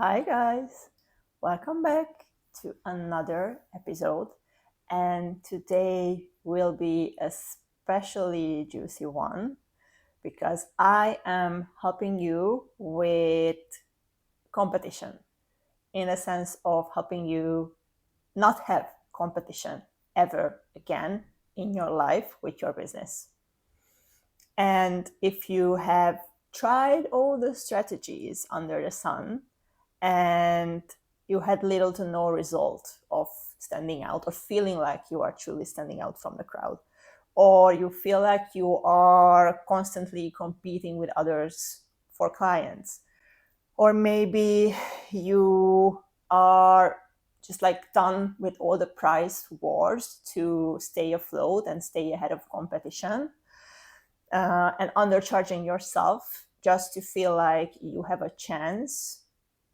Hi guys, welcome back to another episode. And today will be a especially juicy one because I am helping you with competition in a sense of helping you not have competition ever again in your life with your business. And if you have tried all the strategies under the sun and you had little to no result of standing out or feeling like you are truly standing out from the crowd, or you feel like you are constantly competing with others for clients, or maybe you are just like done with all the price wars to stay afloat and stay ahead of competition, and undercharging yourself just to feel like you have a chance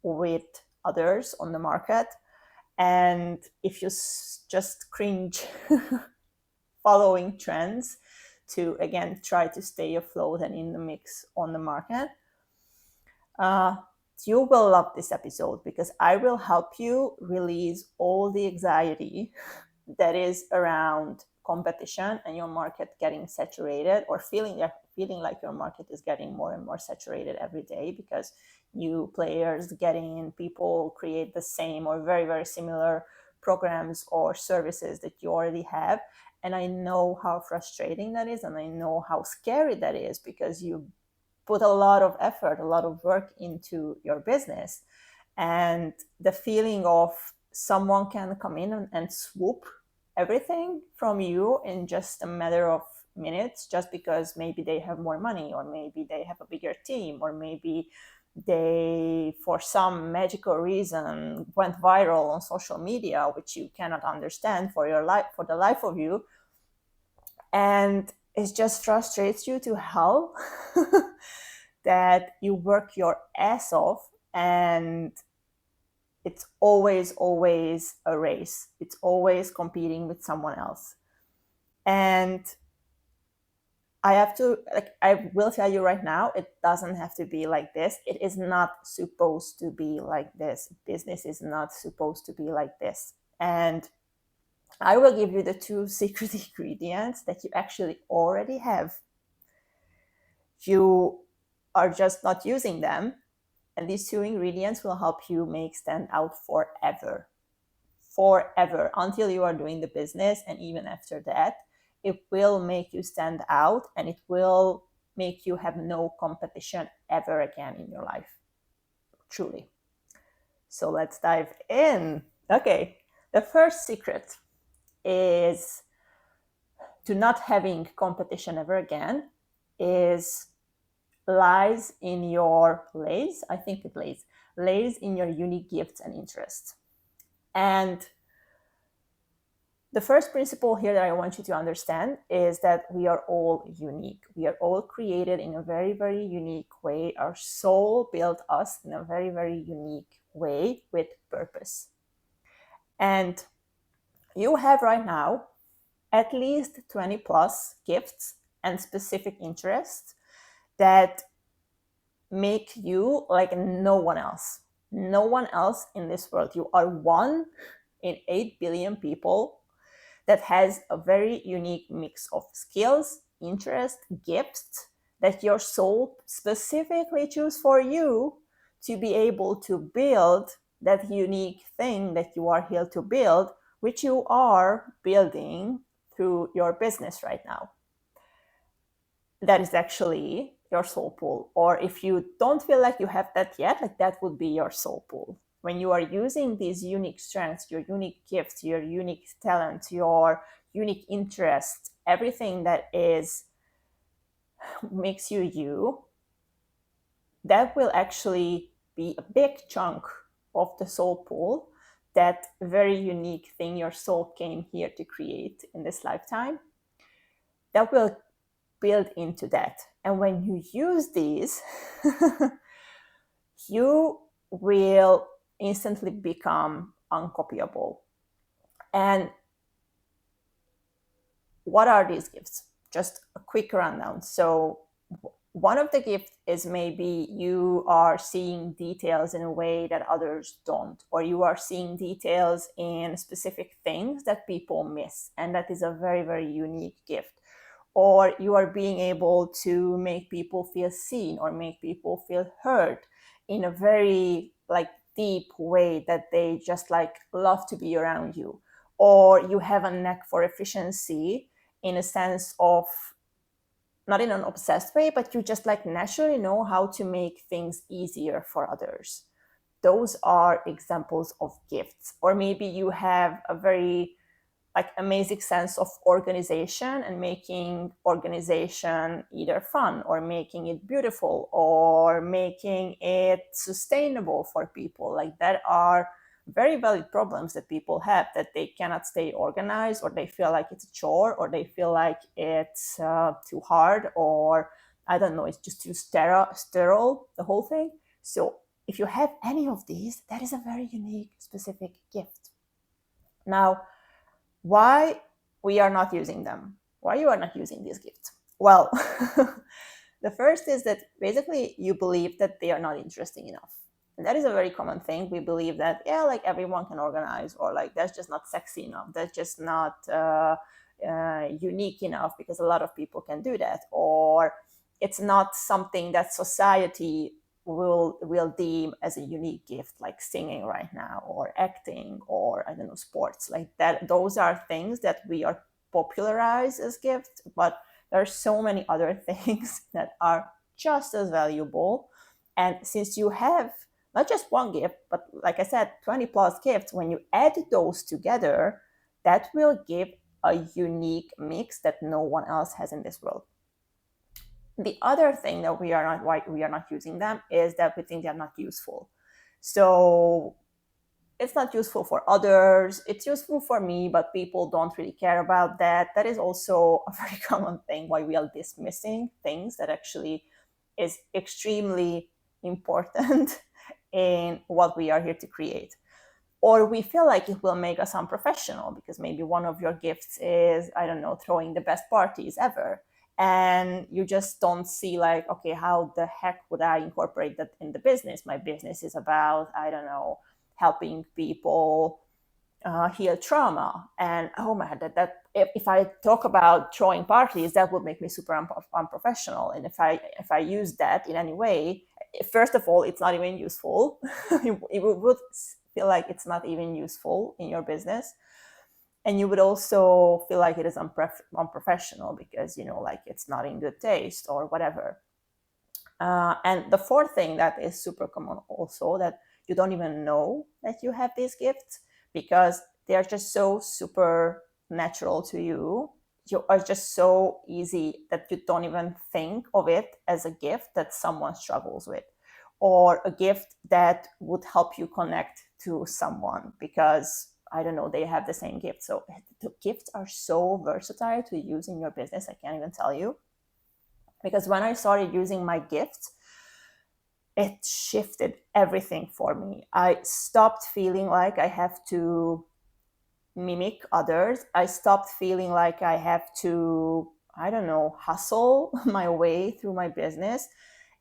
with others on the market. And if you just cringe following trends to again try to stay afloat and in the mix on the market, you will love this episode because I will help you release all the anxiety that is around competition and your market getting saturated, or feeling like your market is getting more and more saturated every day because new players get in, people create the same or very, very similar programs or services that you already have. And I know how frustrating that is, and I know how scary that is because you put a lot of effort, a lot of work into your business. And the feeling of someone can come in and swoop everything from you in just a matter of minutes, just because maybe they have more money, or maybe they have a bigger team, or maybe they, for some magical reason, went viral on social media, which you cannot understand for your life, for the life of you. And it just frustrates you to hell that you work your ass off, and it's always a race. It's always competing with someone else. And I will tell you right now, it doesn't have to be like this. It is not supposed to be like this. Business is not supposed to be like this. And I will give you the 2 secret ingredients that you actually already have. You are just not using them. And these 2 ingredients will help you make stand out forever. Forever, until you are doing the business. And even after that, it will make you stand out, and it will make you have no competition ever again in your life. Truly. So let's dive in. Okay, the first secret is to not having competition ever again lies in your lays in your unique gifts and interests. And the first principle here that I want you to understand is that we are all unique. We are all created in a very, very unique way. Our soul built us in a very, very unique way with purpose. And you have right now at least 20 plus gifts and specific interests that make you like no one else. No one else in this world. You are one in 8 billion people that has a very unique mix of skills, interests, gifts that your soul specifically choose for you to be able to build that unique thing that you are here to build, which you are building through your business right now. That is actually your soul pool. Or if you don't feel like you have that yet, like that would be your soul pool. When you are using these unique strengths, your unique gifts, your unique talents, your unique interests, everything that makes you you, that will actually be a big chunk of the soul pool, that very unique thing your soul came here to create in this lifetime. That will build into that. And when you use these, you will instantly become uncopyable. And what are these gifts? Just a quick rundown. So one of the gifts is maybe you are seeing details in a way that others don't, or you are seeing details in specific things that people miss. And that is a very, very unique gift. Or you are being able to make people feel seen or make people feel heard in a very like deep way that they just like love to be around you. Or you have a knack for efficiency in a sense of, not in an obsessed way, but you just like naturally know how to make things easier for others. Those are examples of gifts. Or maybe you have a very like amazing sense of organization and making organization either fun or making it beautiful or making it sustainable for people. Like that are very valid problems that people have, that they cannot stay organized, or they feel like it's a chore, or they feel like it's too hard, or I don't know, it's just too sterile, the whole thing. So if you have any of these, that is a very unique, specific gift. Now, why we are not using them? Why you are not using these gifts? Well, the first is that basically you believe that they are not interesting enough. And that is a very common thing. We believe that, yeah, like everyone can organize, or like that's just not sexy enough. That's just not unique enough because a lot of people can do that. Or it's not something that society will deem as a unique gift, like singing right now, or acting, or I don't know, sports like that. Those are things that we are popularized as gifts, but there are so many other things that are just as valuable. And since you have not just one gift, but like I said, 20 plus gifts, when you add those together, that will give a unique mix that no one else has in this world. The other thing that why we are not using them is that we think they're not useful. So it's not useful for others, it's useful for me, but people don't really care about that. That is also a very common thing why we are dismissing things that actually is extremely important in what we are here to create. Or we feel like it will make us unprofessional because maybe one of your gifts is, I don't know, throwing the best parties ever. And you just don't see like, okay, how the heck would I incorporate that in the business? My business is about, I don't know, helping people heal trauma. And oh my god, that if I talk about throwing parties, that would make me super unprofessional. And if I use that in any way, first of all, it's not even useful. It would feel like it's not even useful in your business. And you would also feel like it is unprofessional because, you know, like it's not in good taste or whatever. And the fourth thing that is super common also, that you don't even know that you have these gifts because they are just so super natural to you. You are just so easy that you don't even think of it as a gift that someone struggles with, or a gift that would help you connect to someone because, I don't know, they have the same gift. So the gifts are so versatile to use in your business. I can't even tell you. Because when I started using my gifts, it shifted everything for me. I stopped feeling like I have to mimic others. I stopped feeling like I have to, I don't know, hustle my way through my business.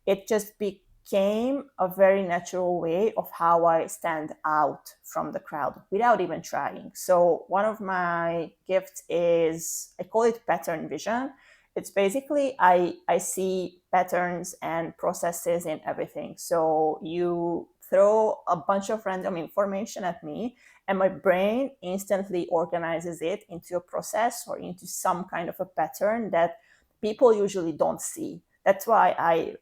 It just became a very natural way of how I stand out from the crowd without even trying. So one of my gifts is, I call it pattern vision. It's basically, I see patterns and processes in everything. So you throw a bunch of random information at me and my brain instantly organizes it into a process or into some kind of a pattern that people usually don't see. That's why I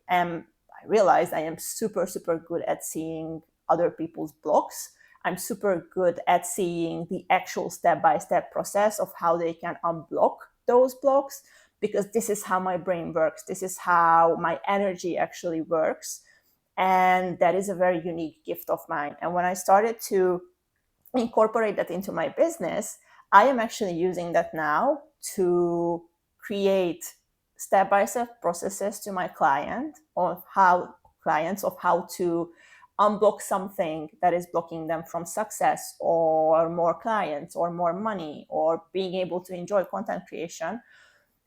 realized I am super, super good at seeing other people's blocks. I'm super good at seeing the actual step-by-step process of how they can unblock those blocks, because this is how my brain works. This is how my energy actually works. And that is a very unique gift of mine. And when I started to incorporate that into my business, I am actually using that now to create step-by-step processes to my clients of how to unblock something that is blocking them from success or more clients or more money or being able to enjoy content creation,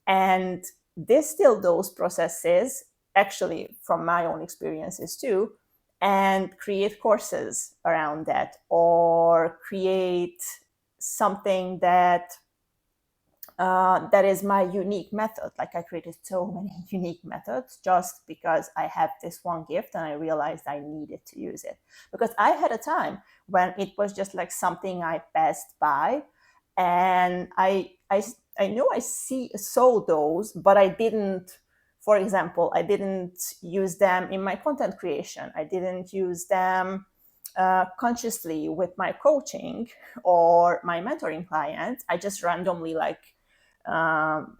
and distill those processes actually from my own experiences too, and create courses around that, or create something that that is my unique method. Like I created so many unique methods just because I have this one gift and I realized I needed to use it. Because I had a time when it was just like something I passed by, and I know I saw those, but I didn't. For example, I didn't use them in my content creation. I didn't use them consciously with my coaching or my mentoring clients. I just randomly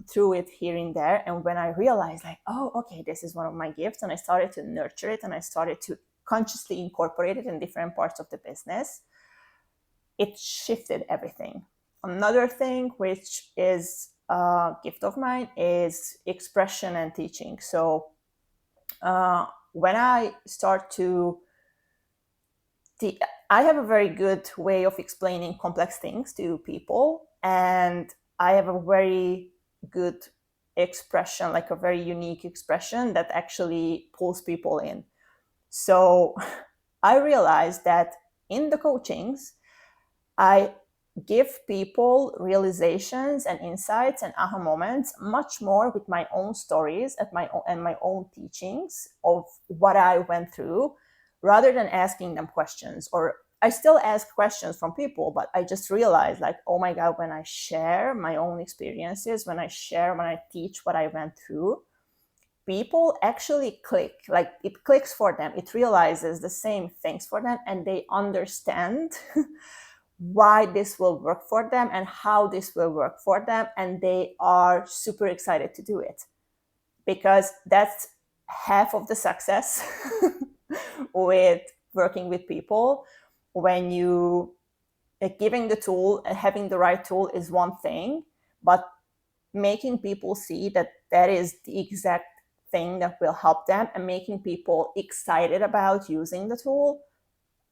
threw it here and there. And when I realized like, oh, okay, this is one of my gifts, and I started to nurture it and I started to consciously incorporate it in different parts of the business, it shifted everything. Another thing which is a gift of mine is expression and teaching. So when I start to I have a very good way of explaining complex things to people, and I have a very good expression, like a very unique expression that actually pulls people in. So I realized that in the coachings, I give people realizations and insights and aha moments much more with my own stories and my own teachings of what I went through, rather than asking them questions. Or I still ask questions from people, but I just realized like, oh my God, when I share my own experiences, when I teach what I went through, people actually click. Like it clicks for them. It realizes the same things for them, and they understand why this will work for them and how this will work for them. And they are super excited to do it, because that's half of the success with working with people. When you giving the tool and having the right tool is one thing, but making people see that that is the exact thing that will help them and making people excited about using the tool,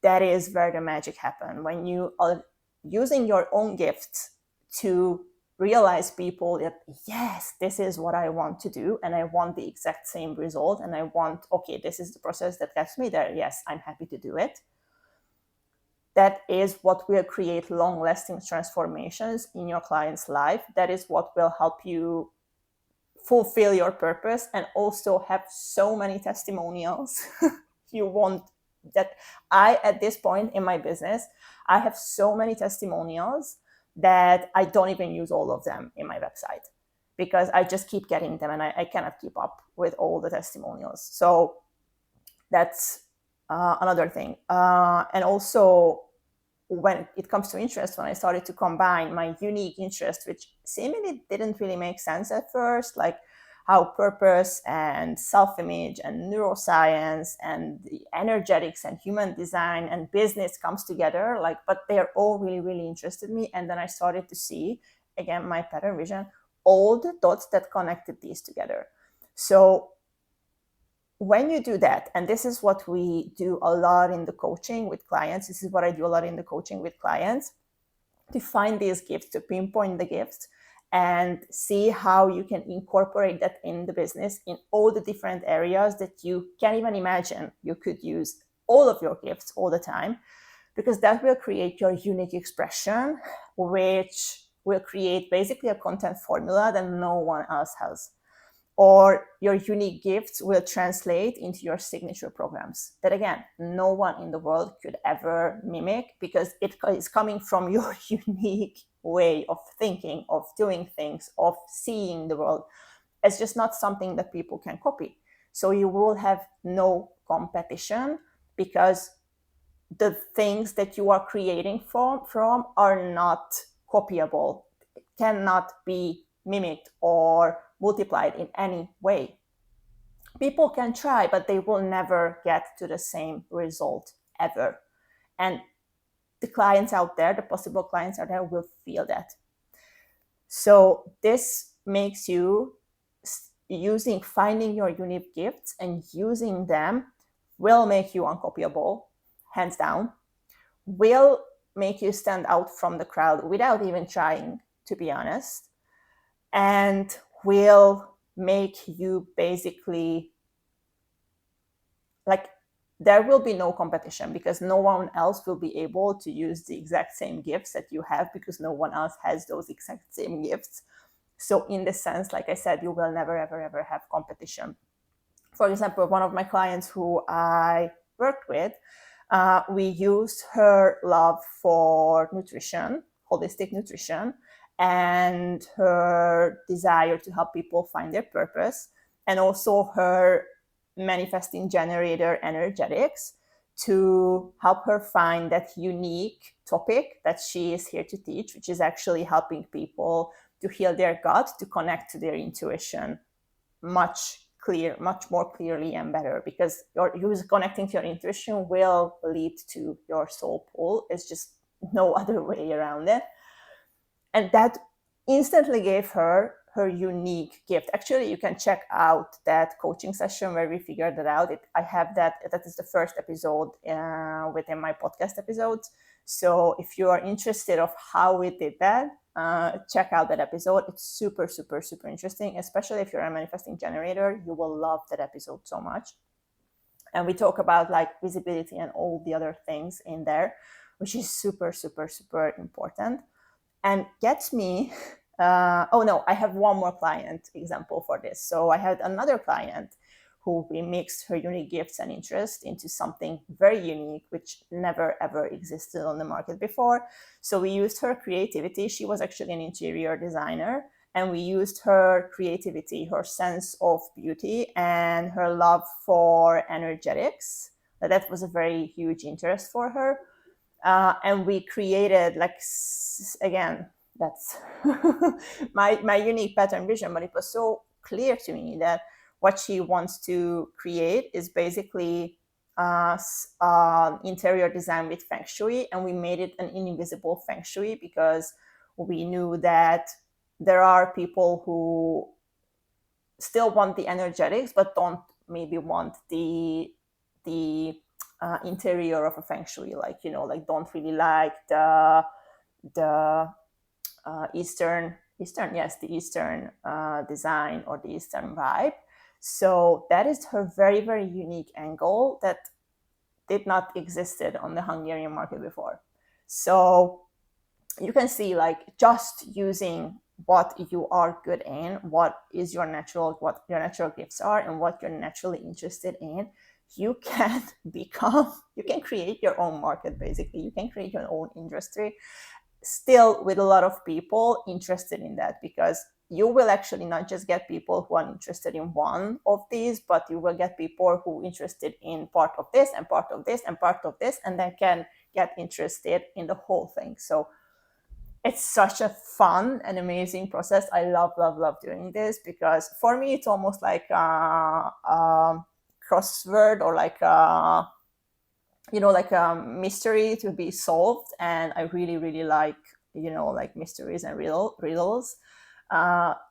that is where the magic happens. When you are using your own gifts to realize people that, yes, this is what I want to do, and I want the exact same result, and I want, okay, this is the process that gets me there. Yes, I'm happy to do it. That is what will create long-lasting transformations in your client's life. That is what will help you fulfill your purpose and also have so many testimonials. You want that. At this point in my business, I have so many testimonials that I don't even use all of them in my website, because I just keep getting them, and I cannot keep up with all the testimonials. So that's another thing. And also, when it comes to interest, when I started to combine my unique interest, which seemingly didn't really make sense at first, like how purpose and self-image and neuroscience and the energetics and human design and business comes together, like, but they're all really, really interested me. And then I started to see, again, my pattern vision, all the dots that connected these together. So when you do that, and this is what we do a lot in the coaching with clients, this is what I do a lot in the coaching with clients, to find these gifts, to pinpoint the gifts and see how you can incorporate that in the business in all the different areas that you can't even imagine you could use all of your gifts all the time, because that will create your unique expression, which will create basically a content formula that no one else has. Or your unique gifts will translate into your signature programs that, again, no one in the world could ever mimic, because it is coming from your unique way of thinking, of doing things, of seeing the world. It's just not something that people can copy. So you will have no competition, because the things that you are creating from are not copyable. It cannot be mimicked or multiplied in any way. People can try, but they will never get to the same result ever. And the clients out there, the possible clients out there, will feel that. So this makes you finding your unique gifts and using them will make you uncopyable, hands down, will make you stand out from the crowd without even trying, to be honest, and will make you basically like there will be no competition, because no one else will be able to use the exact same gifts that you have, because no one else has those exact same gifts. So in the sense, like I said, you will never, ever, ever have competition. For example, one of my clients who I worked with, we used her love for nutrition, holistic nutrition, and her desire to help people find their purpose, and also her manifesting generator energetics, to help her find that unique topic that she is here to teach, which is actually helping people to heal their gut, to connect to their intuition much more clearly and better, because your connecting to your intuition will lead to your soul pull. It's just no other way around it. And that instantly gave her her unique gift. Actually, you can check out that coaching session where we figured that out. I have that is the first episode within my podcast episodes. So if you are interested of how we did that, check out that episode. It's super, super, super interesting, especially if you're a manifesting generator. You will love that episode so much. And we talk about like visibility and all the other things in there, which is super, super, super important. And gets me, I have one more client example for this. So I had another client who we mixed her unique gifts and interests into something very unique, which never ever existed on the market before. So we used her creativity. She was actually an interior designer, and we used her creativity, her sense of beauty, and her love for energetics. That was a very huge interest for her. And we created, like, again, that's my unique pattern vision, but it was so clear to me that what she wants to create is basically interior design with feng shui, and we made it an invisible feng shui, because we knew that there are people who still want the energetics but don't maybe want the interior of a feng shui, like, don't really like the eastern design or the eastern vibe. So that is her very, very unique angle that did not existed on the Hungarian market before. So you can see, like, just using what you are good in, what your natural gifts are, and what you're naturally interested in, you can create your own market. Basically, you can create your own industry, still with a lot of people interested in that, because you will actually not just get people who are interested in one of these, but you will get people who are interested in part of this and part of this and part of this, and then can get interested in the whole thing. So it's such a fun and amazing process. I love doing this, because for me it's almost like a crossword, or like a mystery to be solved. And I really, really like mysteries and riddles.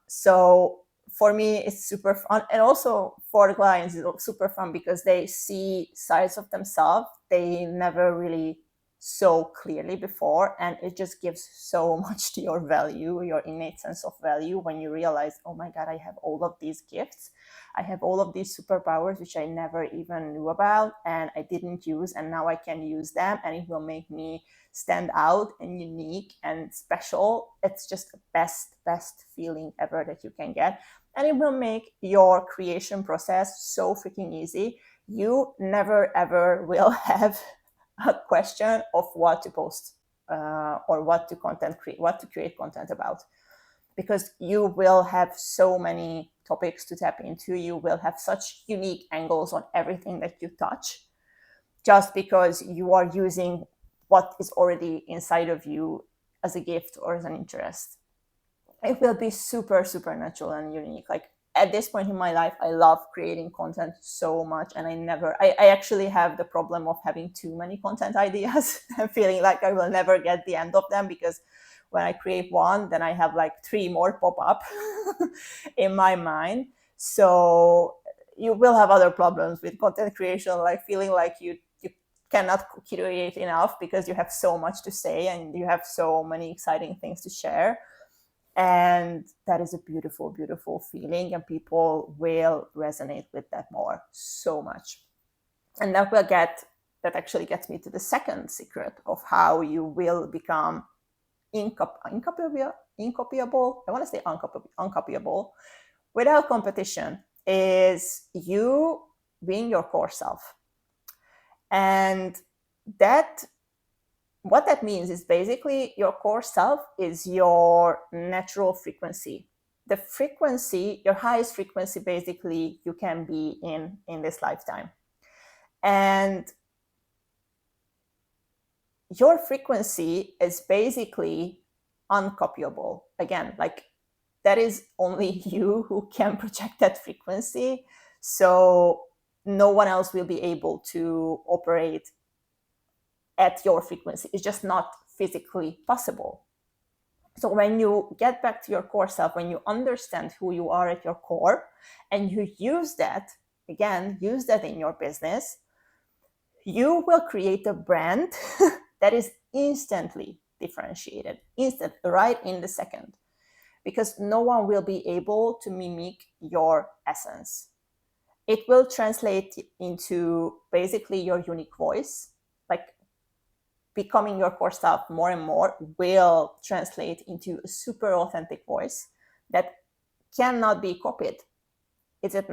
So for me it's super fun, and also for the clients it's super fun, because they see sides of themselves they never really so clearly before, and it just gives so much to your value, your innate sense of value, when you realize, oh my god, I have all of these gifts, I have all of these superpowers which I never even knew about and I didn't use, and now I can use them, and it will make me stand out and unique and special. It's just the best feeling ever that you can get, and it will make your creation process so freaking easy. You never ever will have a question of what to post or what to create content about, because you will have so many topics to tap into. You will have such unique angles on everything that you touch, just because you are using what is already inside of you as a gift or as an interest. It will be super, super natural and unique. Like, at this point in my life, I love creating content so much, and I actually have the problem of having too many content ideas and feeling like I will never get the end of them, because when I create one, then I have like 3 more pop up in my mind. So you will have other problems with content creation, like feeling like you cannot create enough, because you have so much to say and you have so many exciting things to share. And that is a beautiful, beautiful feeling, and people will resonate with that more so much. And that actually gets me to the second secret of how you will become uncopyable. I want to say uncopyable without competition, is you being your core self. And that what that means is basically your core self is your natural frequency. The frequency, your highest frequency basically you can be in this lifetime. And your frequency is basically uncopyable. Again, like that is only you who can project that frequency. So no one else will be able to operate at your frequency. It's just not physically possible. So when you get back to your core self, when you understand who you are at your core, and you use that in your business, you will create a brand that is instantly differentiated, right in the second, because no one will be able to mimic your essence. It will translate into basically your unique voice. Like becoming your core self more and more will translate into a super authentic voice that cannot be copied. It is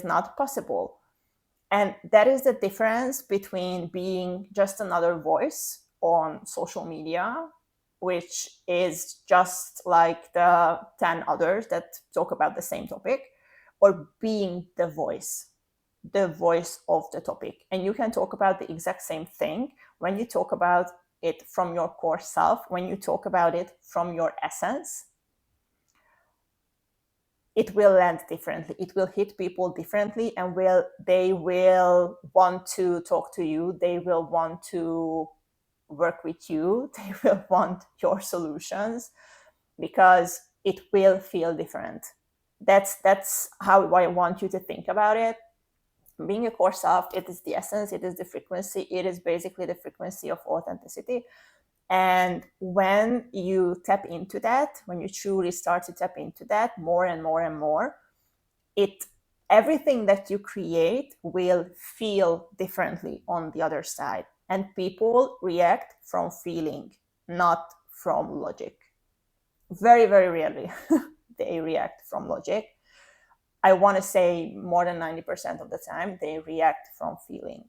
not possible. And that is the difference between being just another voice on social media, which is just like the 10 others that talk about the same topic, or being the voice of the topic. And you can talk about the exact same thing when you talk about it from your core self, when you talk about it from your essence. It will land differently. It will hit people differently, and they will want to talk to you. They will want to work with you. They will want your solutions because it will feel different. That's how I want you to think about it. Being a core self, it is the essence, it is the frequency, it is basically the frequency of authenticity. And when you tap into that, when you truly start to tap into that more and more and more, everything that you create will feel differently on the other side. And people react from feeling, not from logic. Very, very rarely they react from logic. I want to say more than 90% of the time, they react from feeling.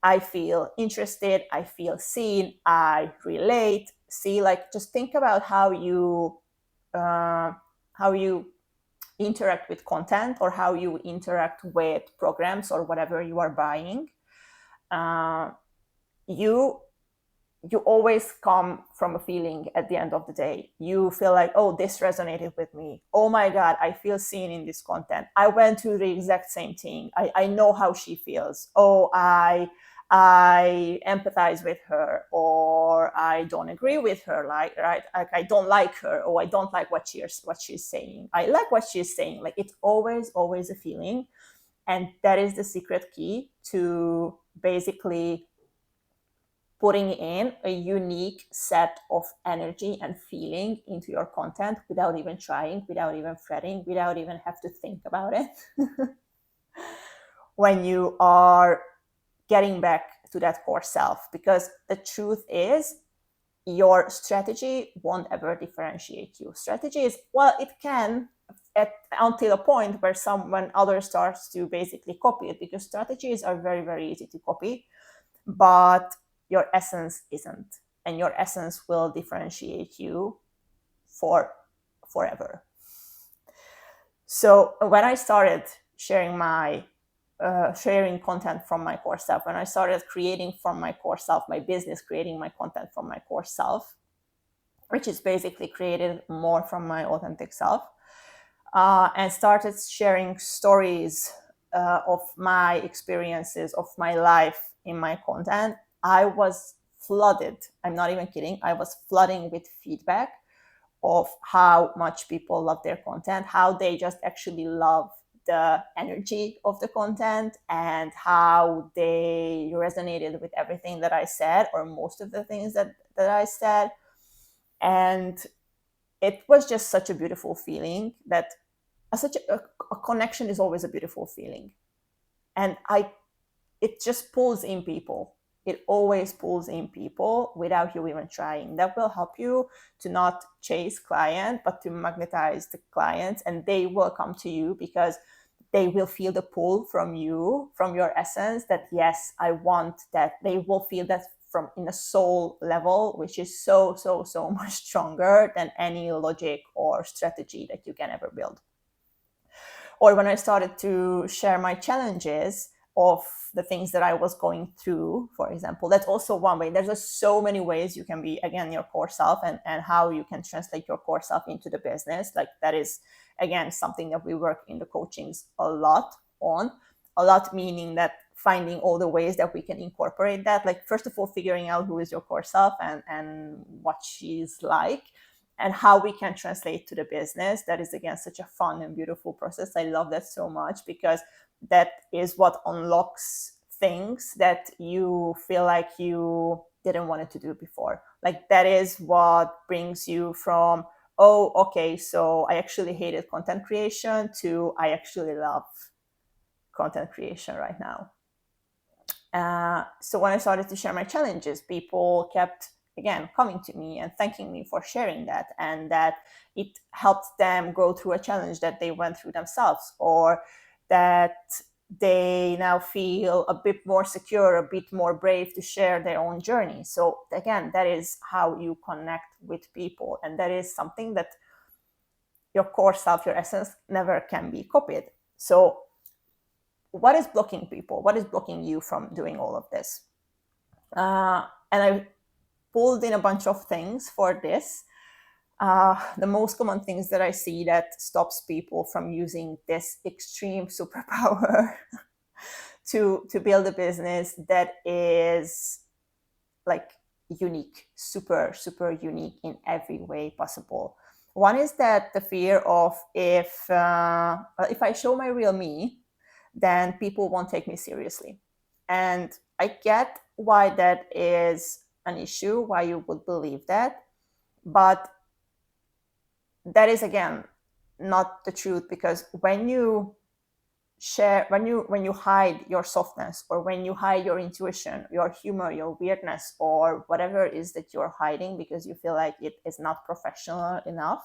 I feel interested, I feel seen, I relate. See, like just think about how you interact with content, or how you interact with programs or whatever you are buying. You always come from a feeling at the end of the day. You feel like, oh, this resonated with me. Oh my God, I feel seen in this content. I went through the exact same thing. I know how she feels. Oh, I empathize with her, or I don't agree with her. Like I don't like her, or I don't like what she's saying. I like what she's saying. Like it's always a feeling, and that is the secret key to basically putting in a unique set of energy and feeling into your content without even trying, without even fretting, without even have to think about it. When you are getting back to that core self, because the truth is your strategy won't ever differentiate you. Strategy is, well, it can until a point where someone other starts to basically copy it, because strategies are very, very easy to copy, but your essence isn't, and your essence will differentiate you forever. So when I started sharing content from my core self, when I started creating from my core self, my business creating my content from my core self, which is basically created more from my authentic self, and started sharing stories of my experiences, of my life in my content, I was flooded. I'm not even kidding. I was flooding with feedback of how much people love their content, how they just actually love the energy of the content, and how they resonated with everything that I said, or most of the things that I said. And it was just such a beautiful feeling that a connection is always a beautiful feeling. And I it just pulls in people. It always pulls in people without you even trying. That will help you to not chase clients, but to magnetize the clients, and they will come to you because they will feel the pull from you, from your essence, that yes, I want that. They will feel that from in a soul level, which is so much stronger than any logic or strategy that you can ever build. Or when I started to share my challenges of the things that I was going through, for example, that's also one way. There's just so many ways you can be, again, your core self, and how you can translate your core self into the business. Like that is, again, something that we work in the coachings a lot on. A lot meaning that finding all the ways that we can incorporate that. Like, first of all, figuring out who is your core self and what she's like, and how we can translate to the business. That is, again, such a fun and beautiful process. I love that so much, because that is what unlocks things that you feel like you didn't want to do before. Like that is what brings you from, oh, okay, so I actually hated content creation, to I actually love content creation right now. So when I started to share my challenges, people kept, again, coming to me and thanking me for sharing that, and that it helped them go through a challenge that they went through themselves, or that they now feel a bit more secure, a bit more brave to share their own journey. So again, that is how you connect with people, and that is something that your core self, your essence, never can be copied. So what is blocking people? What is blocking you from doing all of this? And I pulled in a bunch of things for this. The most common things that I see that stops people from using this extreme superpower to build a business that is like unique, super unique in every way possible. One is that the fear of, if I show my real me, then people won't take me seriously. And I get why that is an issue, why you would believe that. But that is, again, not the truth, because when you share, when you hide your softness, or when you hide your intuition, your humor, your weirdness, or whatever it is that you're hiding because you feel like it is not professional enough,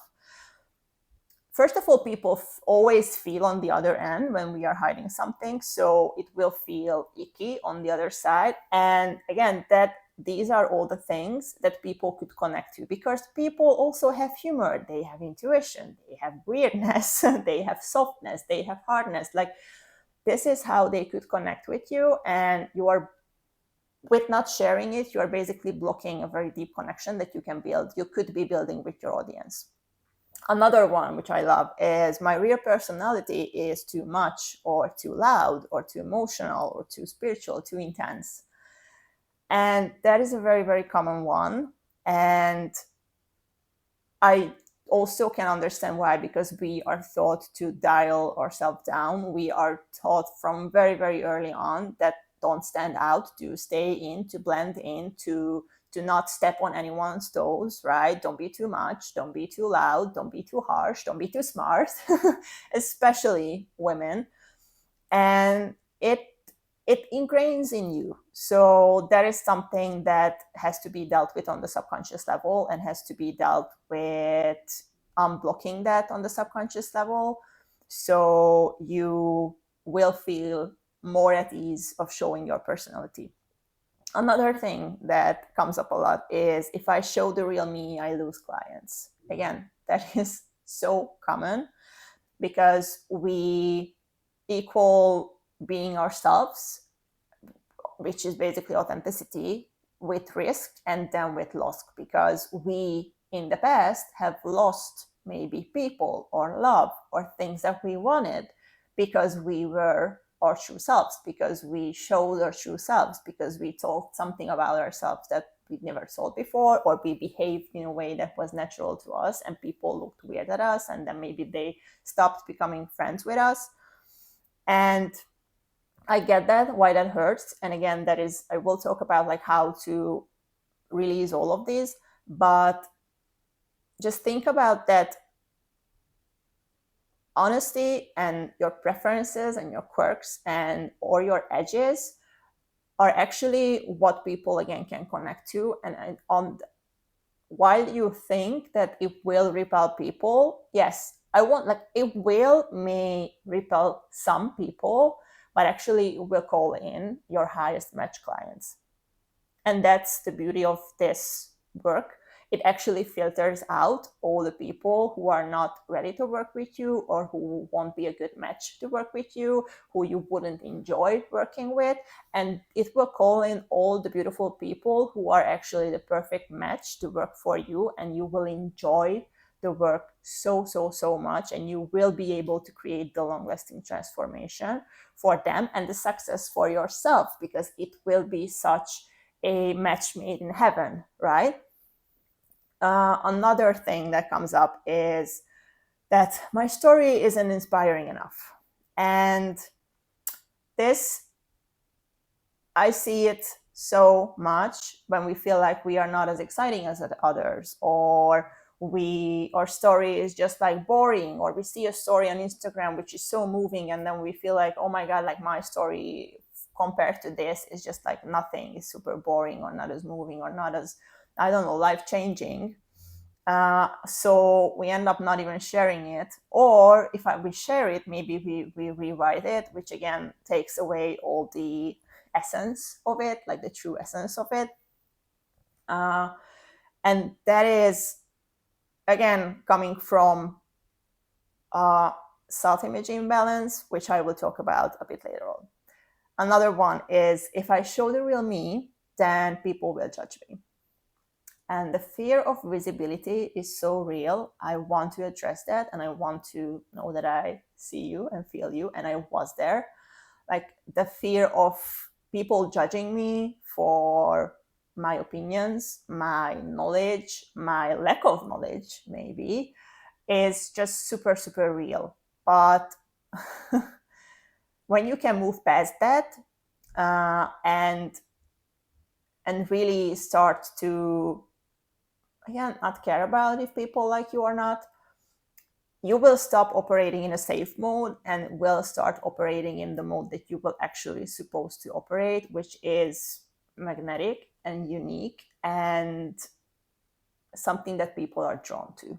first of all, people always feel on the other end when we are hiding something, so it will feel icky on the other side. And again, that these are all the things that people could connect to, because people also have humor, they have intuition, they have weirdness, they have softness, they have hardness. Like, this is how they could connect with you, and you are, with not sharing it, you are basically blocking a very deep connection that you can build, you could be building with your audience. Another one, which I love, is my real personality is too much, or too loud, or too emotional, or too spiritual, too intense. And that is a very common one. And I also can understand why, because we are taught to dial ourselves down. We are taught from very early on that don't stand out, to stay in, to blend in, to not step on anyone's toes, right? Don't be too much, don't be too loud, don't be too harsh, don't be too smart, especially women. And it ingrains in you. So that is something that has to be dealt with on the subconscious level, and has to be dealt with unblocking that on the subconscious level. So you will feel more at ease of showing your personality. Another thing that comes up a lot is, if I show the real me, I lose clients. Again, that is so common, because we equal being ourselves, which is basically authenticity, with risk, and then with loss, because we in the past have lost maybe people, or love, or things that we wanted, because we were our true selves, because we showed our true selves, because we told something about ourselves that we never told before, or we behaved in a way that was natural to us, and people looked weird at us, and then maybe they stopped becoming friends with us. And I get that, why that hurts. And again, that is, I will talk about like how to release all of these, but just think about that honesty, and your preferences, and your quirks, and or your edges are actually what people again can connect to. And on while you think that it will repel people, yes, I want, like, it will may repel some people, but actually it will call in your highest match clients. And that's the beauty of this work. It actually filters out all the people who are not ready to work with you, or who won't be a good match to work with you, who you wouldn't enjoy working with. And it will call in all the beautiful people who are actually the perfect match to work for you, and you will enjoy the work so much, and you will be able to create the long-lasting transformation for them and the success for yourself, because it will be such a match made in heaven, right? Another thing that comes up is that my story isn't inspiring enough. And this, I see it so much when we feel like we are not as exciting as others, or our story is just like boring, or we see a story on Instagram which is so moving, and then we feel like, oh my god, like my story compared to this is just like nothing, is super boring, or not as moving, or not as, I don't know, life changing. So we end up not even sharing it, or if we share it, maybe we rewrite it, which again takes away all the essence of it, like the true essence of it. And that is again coming from self-image imbalance, which I will talk about a bit later on. Another one is, if I show the real me, then people will judge me. And the fear of visibility is so real. I want to address that, and I want to know that I see you and feel you, and I was there. Like, the fear of people judging me for my opinions, my knowledge, my lack of knowledge, maybe, is just super real. But when you can move past that, and really start to, again, not care about if people like you or not, you will stop operating in a safe mode and will start operating in the mode that you will actually supposed to operate, which is magnetic and unique and something that people are drawn to.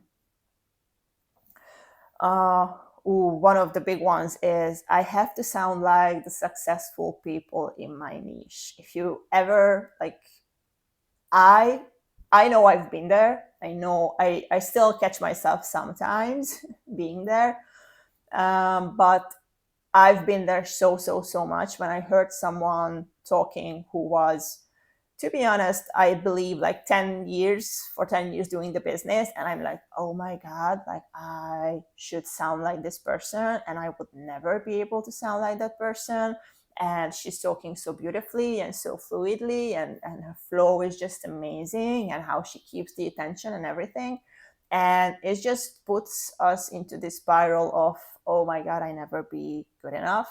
One of the big ones is, I have to sound like the successful people in my niche. If you ever, like, I know I've been there. I know I still catch myself sometimes being there. But I've been there so much. When I heard someone talking who was, to be honest, I believe like 10 years doing the business, and I'm like, oh my god, like I should sound like this person, and I would never be able to sound like that person. And she's talking so beautifully and so fluidly, and her flow is just amazing, and how she keeps the attention and everything. And it just puts us into this spiral of, oh my god, I never be good enough.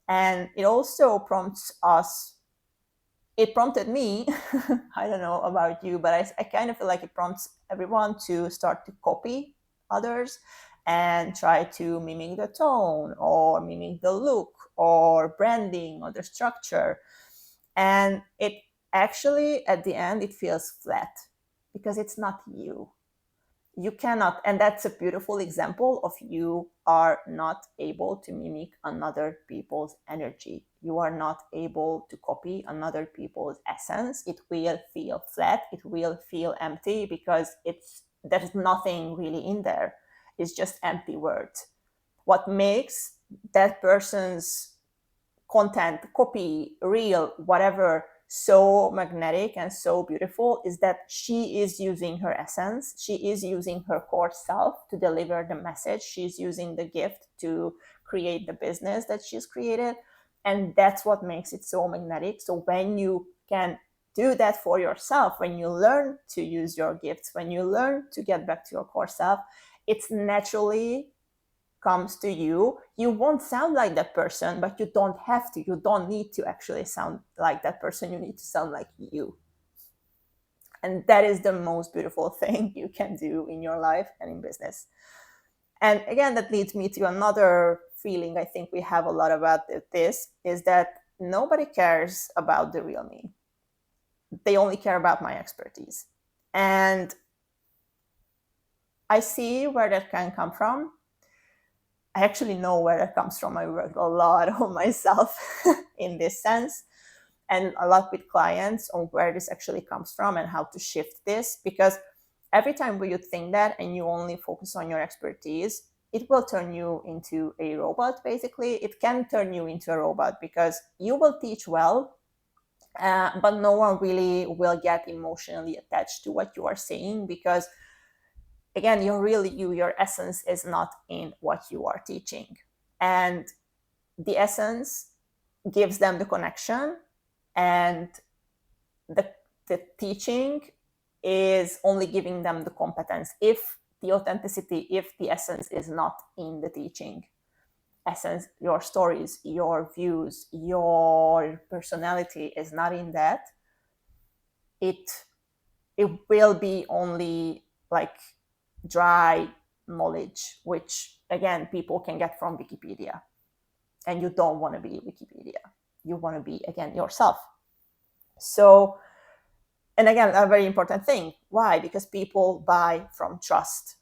And it also prompts us, it prompted me, I don't know about you, but I kind of feel like it prompts everyone to start to copy others and try to mimic the tone, or mimic the look, or branding, or the structure. And it actually, at the end, it feels flat, because it's not you. You cannot, and that's a beautiful example of, you are not able to mimic another people's energy. You are not able to copy another people's essence. It will feel flat, it will feel empty, because there's nothing really in there. It's just empty words. What makes that person's content, copy, reel, whatever, so magnetic and so beautiful is that she is using her essence. She is using her core self to deliver the message. She's using the gift to create the business that she's created. And that's what makes it so magnetic. So when you can do that for yourself, when you learn to use your gifts, when you learn to get back to your core self, it's naturally comes to you. You won't sound like that person, but you don't have to. You don't need to actually sound like that person. You need to sound like you. And that is the most beautiful thing you can do in your life and in business. And again, that leads me to another feeling I think we have a lot about this, is that nobody cares about the real me. They only care about my expertise. And I see where that can come from. I actually know where that comes from. I worked a lot on myself in this sense, and a lot with clients on where this actually comes from and how to shift this. Because every time you think that and you only focus on your expertise, it will turn you into a robot, basically. It can turn you into a robot because you will teach well, but no one really will get emotionally attached to what you are saying, because again, your essence is not in what you are teaching. And the essence gives them the connection, and the teaching is only giving them the competence. If the authenticity, if the essence is not in the teaching, essence, your stories, your views, your personality is not in that, it will be only like dry knowledge, which again people can get from Wikipedia. And you don't want to be Wikipedia. You want to be, again, yourself. So, and again, a very important thing. Why? Because people buy from trust.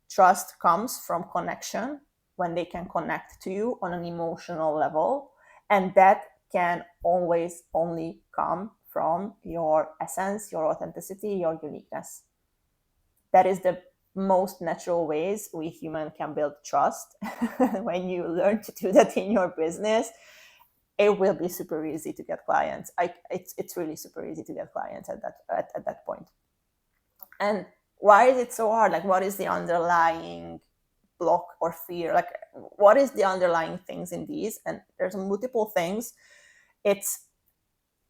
Trust comes from connection, when they can connect to you on an emotional level. And that can always only come from your essence, your authenticity, your uniqueness. That is the most natural ways we human can build trust. When you learn to do that in your business, it will be super easy to get clients. It's really super easy to get clients at that point. And why is it so hard? Like, what is the underlying block or fear? Like, what is the underlying things in these? And there's multiple things. These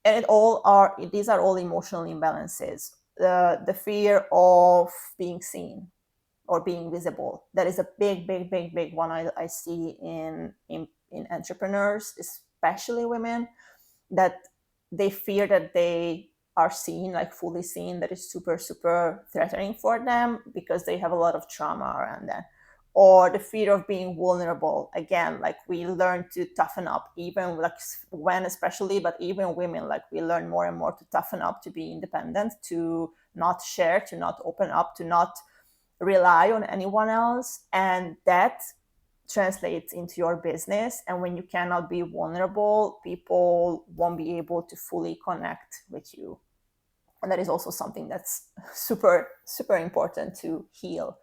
are all emotional imbalances. The fear of being seen or being visible. That is a big one I see in entrepreneurs, especially women, that they fear that they are seen, like fully seen. That is super threatening for them, because they have a lot of trauma around that. Or the fear of being vulnerable. Again, like, we learn to toughen up, even like when, especially, but even women, like, we learn more and more to toughen up, to be independent, to not share, to not open up, to not rely on anyone else. And that translates into your business. And when you cannot be vulnerable, people won't be able to fully connect with you. And that is also something that's super important to heal.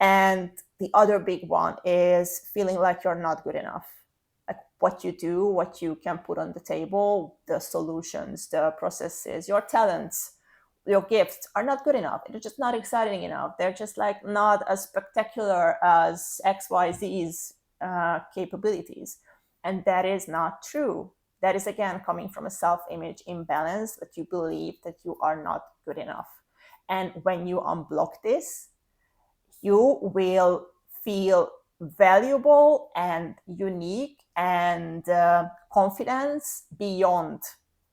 And the other big one is feeling like you're not good enough. Like, what you do, what you can put on the table, the solutions, the processes, your talents, your gifts are not good enough. They're just not exciting enough. They're just like not as spectacular as XYZ's capabilities. And that is not true. That is, again, coming from a self-image imbalance, that you believe that you are not good enough. And when you unblock this, you will feel valuable and unique and confidence beyond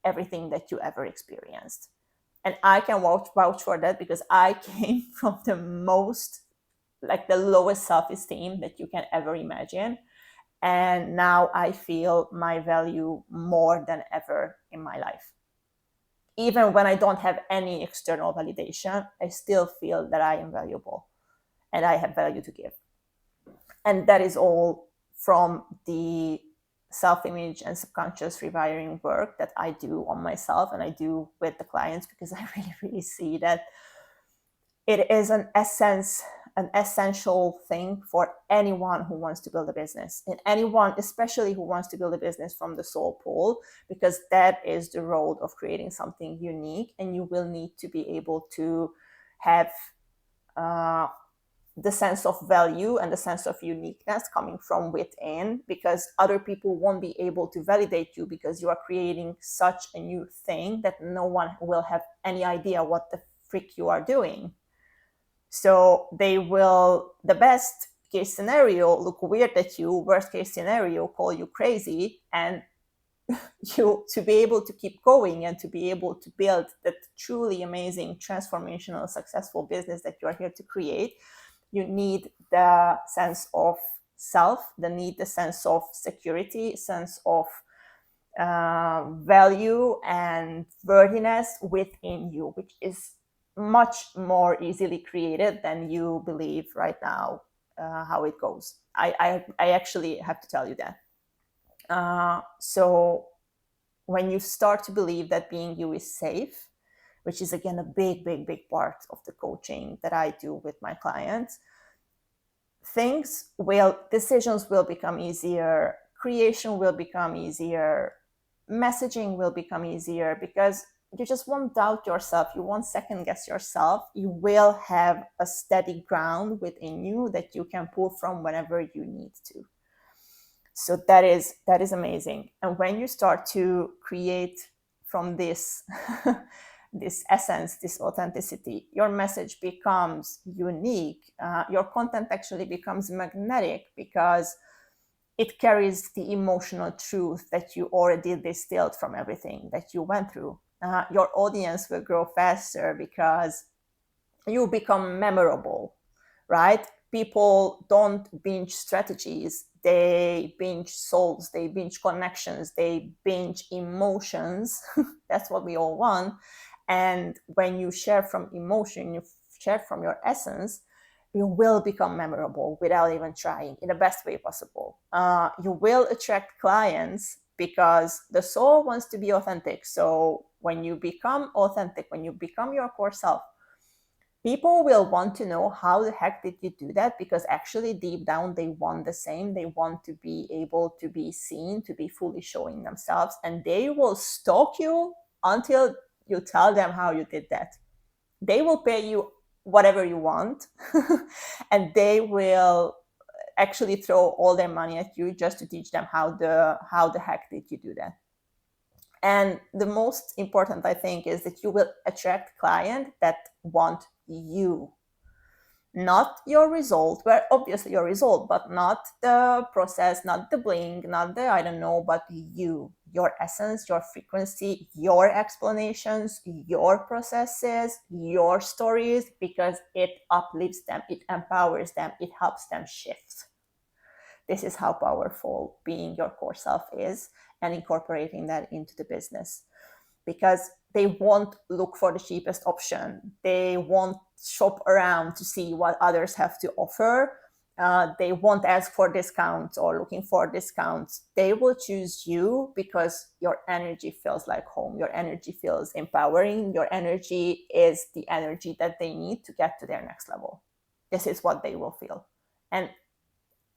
everything that you ever experienced. And I can vouch for that, because I came from the lowest self-esteem that you can ever imagine. And now I feel my value more than ever in my life. Even when I don't have any external validation, I still feel that I am valuable and I have value to give. And that is all from the self-image and subconscious rewiring work that I do on myself and I do with the clients, because I really see that it is an essential thing for anyone who wants to build a business, and anyone especially who wants to build a business from the soul pool, because that is the road of creating something unique. And you will need to be able to have the sense of value and the sense of uniqueness coming from within, because other people won't be able to validate you, because you are creating such a new thing that no one will have any idea what the frick you are doing. So they will, the best case scenario, look weird at you. Worst case scenario, call you crazy. And you, to be able to keep going and to be able to build that truly amazing, transformational, successful business that you are here to create, you need the sense of self, the sense of security, sense of value and worthiness within you, which is much more easily created than you believe right now how it goes. I actually have to tell you that. So when you start to believe that being you is safe, which is again a big part of the coaching that I do with my clients, decisions will become easier, creation will become easier, messaging will become easier, because you just won't doubt yourself, you won't second guess yourself, you will have a steady ground within you that you can pull from whenever you need to. So that is amazing. And when you start to create from this this essence, this authenticity, your message becomes unique. Your content actually becomes magnetic because it carries the emotional truth that you already distilled from everything that you went through. Your audience will grow faster because you become memorable, right? People don't binge strategies, they binge souls, they binge connections, they binge emotions. That's what we all want. And when you share from emotion, you share from your essence, you will become memorable without even trying, in the best way possible. You will attract clients because the soul wants to be authentic. So when you become authentic, when you become your core self, people will want to know how the heck did you do that, because actually deep down they want the same. They want to be able to be seen, to be fully showing themselves, and they will stalk you until you tell them how you did that. They will pay you whatever you want and they will actually throw all their money at you just to teach them how the heck did you do that. And the most important, I think, is that you will attract clients that want you, not your result, well, obviously your result, but not the process, not the bling, not the I don't know, but you, your essence, your frequency, your explanations, your processes, your stories, because it uplifts them, it empowers them, it helps them shift. This is how powerful being your core self is, and incorporating that into the business. Because they won't look for the cheapest option. They won't shop around to see what others have to offer. They won't ask for discounts or looking for discounts. They will choose you because your energy feels like home. Your energy feels empowering. Your energy is the energy that they need to get to their next level. This is what they will feel. And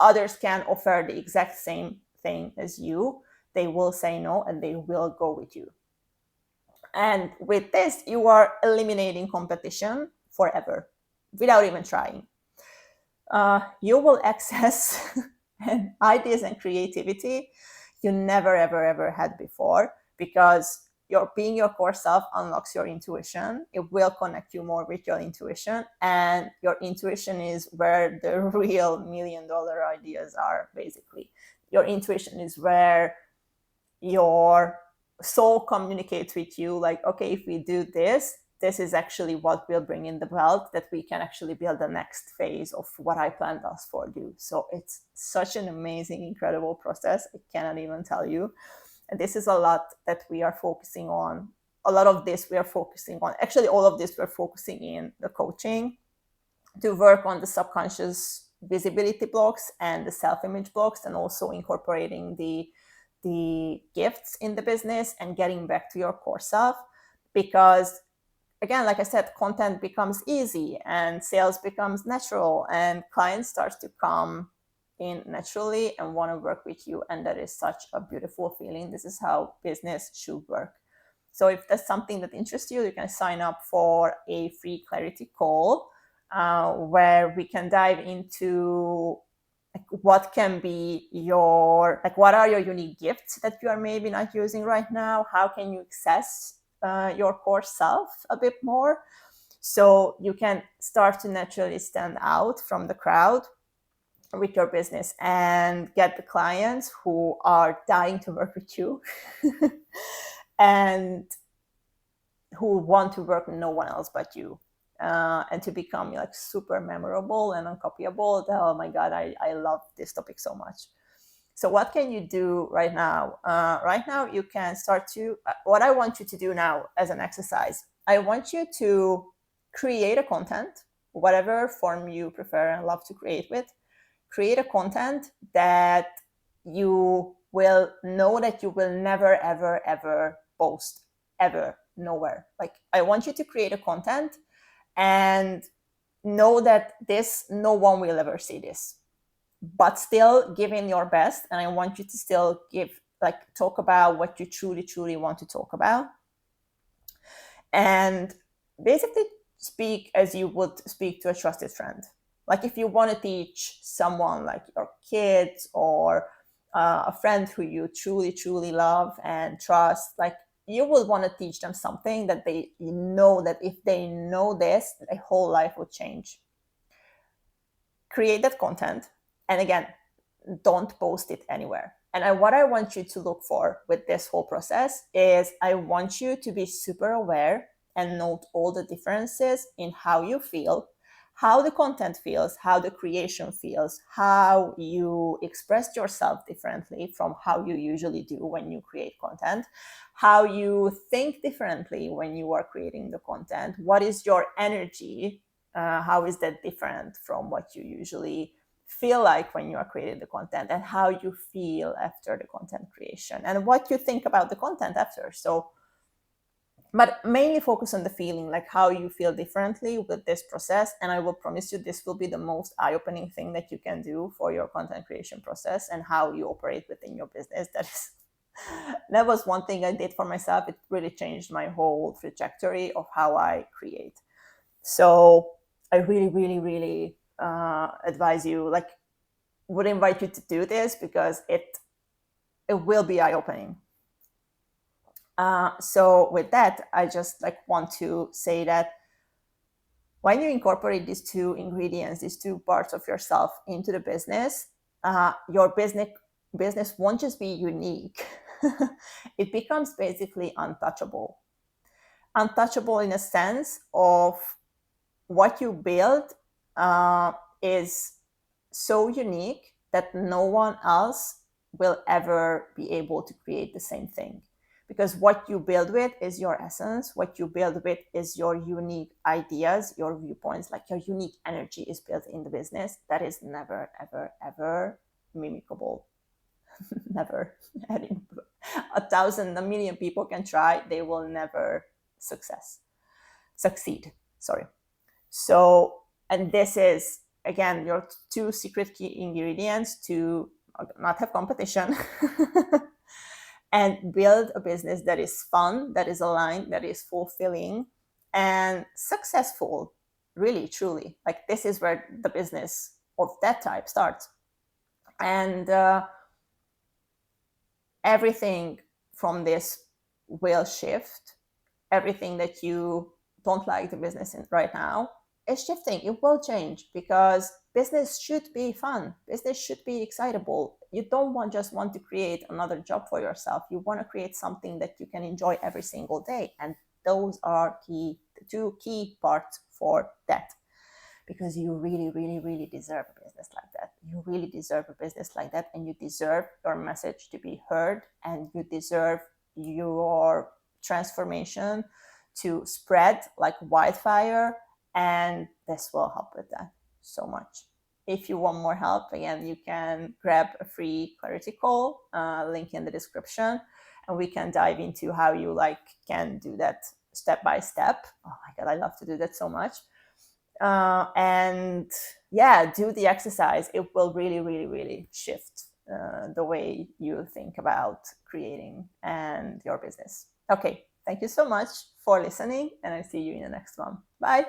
others can offer the exact same thing as you. They will say no and they will go with you. And with this, you are eliminating competition forever without even trying. You will access ideas and creativity you never, ever had before, because being your core self unlocks your intuition. It will connect you more with your intuition, and your intuition is where the real $1 million ideas are, basically. Your intuition is where your soul communicates with you, like, okay, if we do this, this is actually what will bring in the wealth that we can actually build the next phase of what I planned us for you. So it's such an amazing, incredible process. I cannot even tell you. And this is a lot that we are focusing on. A lot of this we are focusing on. Actually, all of this we're focusing in the coaching to work on the subconscious visibility blocks and the self-image blocks, and also incorporating the gifts in the business and getting back to your core self. Because again, like I said, content becomes easy and sales becomes natural and clients starts to come in naturally and want to work with you. And that is such a beautiful feeling. This is how business should work. So if that's something that interests you, you can sign up for a free clarity call where we can dive into what can be what are your unique gifts that you are maybe not using right now? How can you access your core self a bit more, so you can start to naturally stand out from the crowd with your business and get the clients who are dying to work with you and who want to work with no one else but you, and to become like super memorable and uncopyable. Oh my God, I love this topic so much. So what can you do right now? Right now, you can start to, what I want you to do now as an exercise, I want you to create a content, whatever form you prefer and love to create with. Create a content that you will know that you will never, ever, ever post, ever, nowhere. Like, I want you to create a content and know that no one will ever see this, but still give in your best. And I want you to still talk about what you truly, truly want to talk about. And basically speak as you would speak to a trusted friend. Like, if you want to teach someone, like your kids or a friend who you truly, truly love and trust, like, you will want to teach them something that they know that if they know this, their whole life will change. Create that content. And again, don't post it anywhere. And what I want you to look for with this whole process is I want you to be super aware and note all the differences in how you feel, how the content feels, how the creation feels, how you express yourself differently from how you usually do when you create content, how you think differently when you are creating the content, what is your energy, how is that different from what you usually feel like when you are creating the content, and how you feel after the content creation, and what you think about the content after. So, but mainly focus on the feeling, like how you feel differently with this process. And I will promise you, this will be the most eye-opening thing that you can do for your content creation process and how you operate within your business. That was one thing I did for myself. It really changed my whole trajectory of how I create. So I really, really, really advise you, like, would invite you to do this because it will be eye-opening. So with that, I just want to say that when you incorporate these two ingredients, these two parts of yourself into the business, your business won't just be unique. It becomes basically untouchable. Untouchable in a sense of what you build is so unique that no one else will ever be able to create the same thing. Because what you build with is your essence. What you build with is your unique ideas, your viewpoints, like your unique energy is built in the business. That is never, ever, ever mimicable. Never. 1,000, a million people can try. They will never succeed. Sorry. So, and this is, again, your two secret key ingredients to not have competition and build a business that is fun, that is aligned, that is fulfilling and successful, really, truly. Like, this is where the business of that type starts. And everything from this will shift. Everything that you don't like the business in right now is shifting. It will change because business should be fun. Business should be excitable. You don't just want to create another job for yourself. You want to create something that you can enjoy every single day. And those are the two key parts for that. Because you really, really, really deserve a business like that. You really deserve a business like that. And you deserve your message to be heard. And you deserve your transformation to spread like wildfire, and this will help with that so much. If you want more help, again, you can grab a free clarity call, link in the description, and we can dive into how you can do that step by step. Oh my god, I love to do that so much. And yeah, do the exercise. It will really, really, really shift the way you think about creating and your business. Okay, thank you so much for listening, and I'll see you in the next one. Bye.